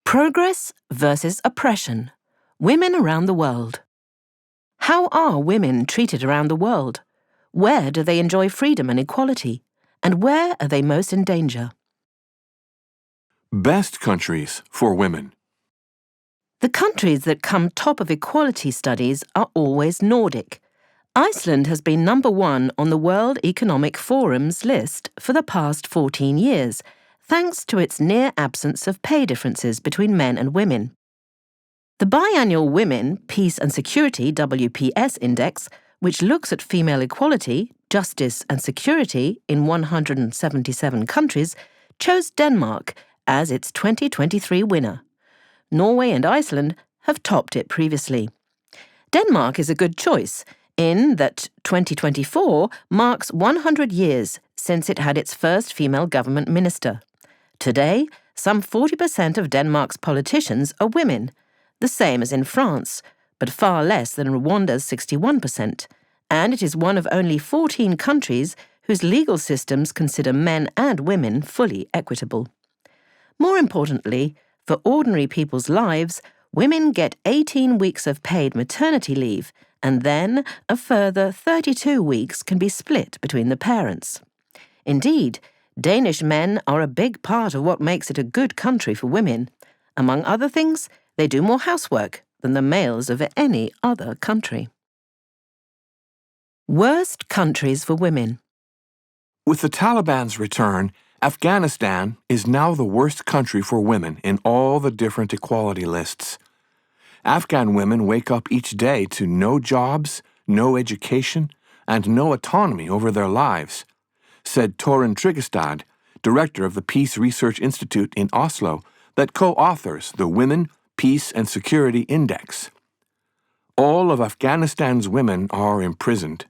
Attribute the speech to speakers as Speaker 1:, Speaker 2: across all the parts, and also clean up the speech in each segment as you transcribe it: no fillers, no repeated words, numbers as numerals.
Speaker 1: Progress versus oppression. Women around the world. How are women treated around the world? Where do they enjoy freedom and equality? And where are they most in danger?
Speaker 2: Best countries for women.
Speaker 1: The countries that come top of equality studies are always Nordic. Iceland has been number 1 on the World Economic Forum's list for the past 14 years, thanks to its near absence of pay differences between men and women. The biannual Women, Peace and Security WPS Index, which looks at female equality, justice and security in 177 countries, chose Denmark as its 2023 winner. Norway and Iceland have topped it previously. Denmark is a good choice in that 2024 marks 100 years since it had its first female government minister. Today, some 40% of Denmark's politicians are women, the same as in France, but far less than Rwanda's 61%, and it is one of only 14 countries whose legal systems consider men and women fully equitable. More importantly, for ordinary people's lives, women get 18 weeks of paid maternity leave, and then a further 32 weeks can be split between the parents. Indeed, Danish men are a big part of what makes it a good country for women. Among other things, they do more housework than the males of any other country. Worst countries for women.
Speaker 2: With the Taliban's return, Afghanistan is now the worst country for women in all the different equality lists. Afghan women wake up each day to no jobs, no education, and no autonomy over their lives, said Torunn Tryggestad, director of the Peace Research Institute in Oslo, that co-authors the Women, Peace and Security Index. All of Afghanistan's women are imprisoned.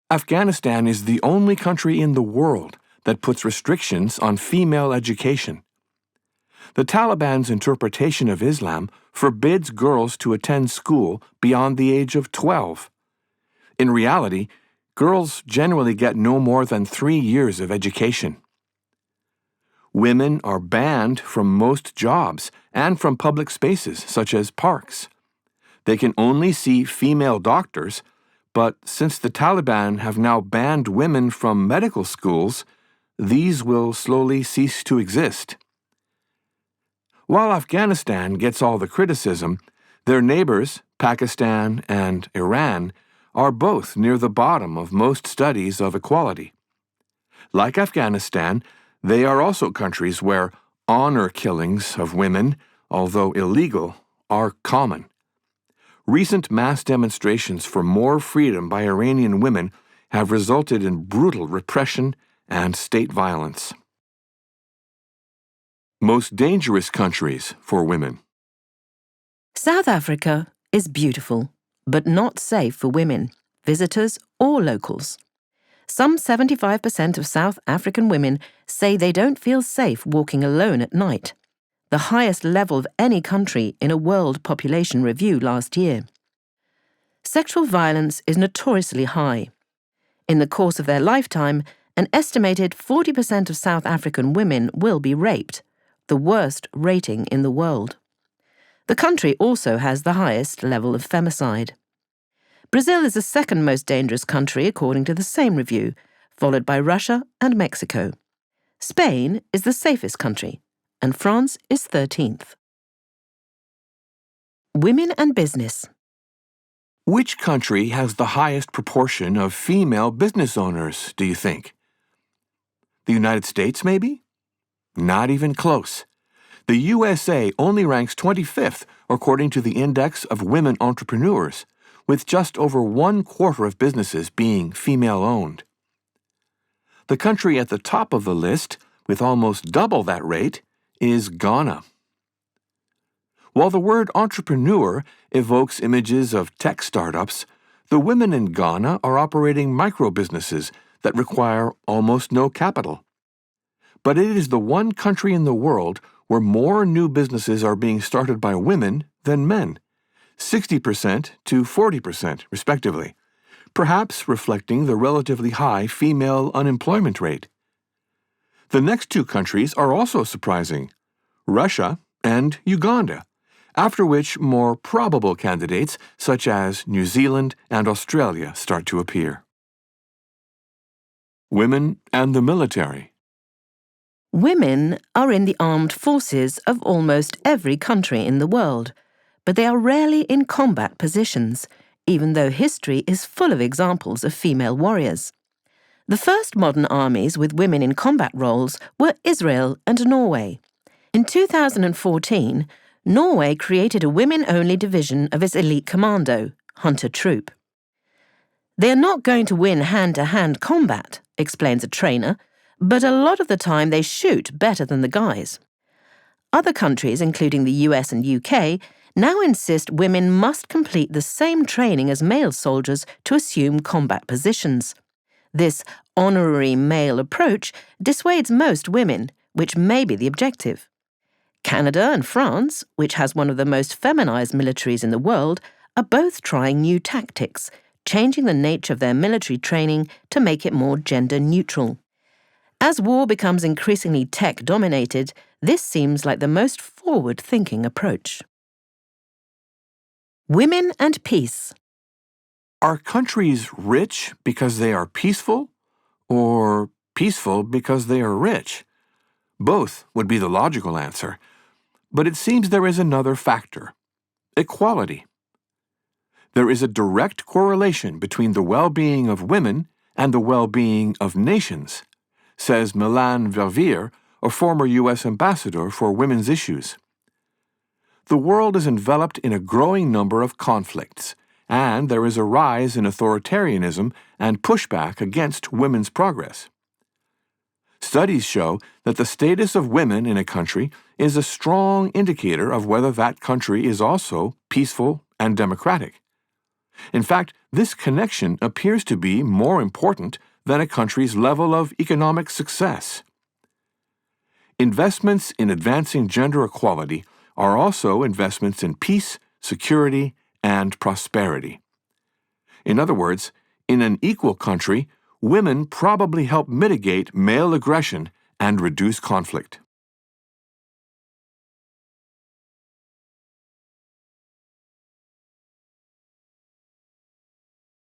Speaker 2: Afghanistan is the only country in the world that puts restrictions on female education. The Taliban's interpretation of Islam forbids girls to attend school beyond the age of 12. In reality, girls generally get no more than 3 years of education. Women are banned from most jobs and from public spaces such as parks. They can only see female doctors, but since the Taliban have now banned women from medical schools, these will slowly cease to exist. While Afghanistan gets all the criticism, their neighbors, Pakistan and Iran, are both near the bottom of most studies of equality. Like Afghanistan, they are also countries where honor killings of women, although illegal, are common. Recent mass demonstrations for more freedom by Iranian women have resulted in brutal repression and state violence. Most dangerous countries for women.
Speaker 1: South Africa is beautiful, but not safe for women, visitors or locals. Some 75% of South African women say they don't feel safe walking alone at night, the highest level of any country in a World Population Review last year. Sexual violence is notoriously high. In the course of their lifetime, an estimated 40% of South African women will be raped, the worst rating in the world. The country also has the highest level of femicide. Brazil is the second most dangerous country according to the same review, followed by Russia and Mexico. Spain is the safest country, and France is 13th. Women and business.
Speaker 2: Which country has the highest proportion of female business owners, do you think? The United States, maybe? Not even close. The USA only ranks 25th according to the Index of Women Entrepreneurs, with just over 1/4 of businesses being female-owned. The country at the top of the list, with almost double that rate, is Ghana. While the word entrepreneur evokes images of tech startups, the women in Ghana are operating micro-businesses that require almost no capital. But it is the one country in the world where more new businesses are being started by women than men, 60% to 40% respectively, perhaps reflecting the relatively high female unemployment rate. The next two countries are also surprising. Russia, and Uganda, after which more probable candidates such as New Zealand and Australia start to appear. Women and the military.
Speaker 1: Women are in the armed forces of almost every country in the world, but they are rarely in combat positions, even though history is full of examples of female warriors. The first modern armies with women in combat roles were Israel and Norway. In 2014, Norway created a women-only division of its elite commando, Hunter Troop. They are not going to win hand-to-hand combat, explains a trainer, but a lot of the time they shoot better than the guys. Other countries, including the US and UK, now insist women must complete the same training as male soldiers to assume combat positions. This honorary male approach dissuades most women, which may be the objective. Canada and France, which has one of the most feminized militaries in the world, are both trying new tactics, changing the nature of their military training to make it more gender-neutral. As war becomes increasingly tech-dominated, this seems like the most forward-thinking approach. Women and peace.
Speaker 2: Are countries rich because they are peaceful, or peaceful because they are rich? Both would be the logical answer, but it seems there is another factor: equality. There is a direct correlation between the well-being of women and the well-being of nations, says Milan Verveer, a former U.S. ambassador for women's issues. The world is enveloped in a growing number of conflicts, and there is a rise in authoritarianism and pushback against women's progress. Studies show that the status of women in a country is a strong indicator of whether that country is also peaceful and democratic. In fact, this connection appears to be more important than a country's level of economic success. Investments in advancing gender equality are also investments in peace, security, and prosperity. In other words, in an equal country, women probably help mitigate male aggression and reduce conflict.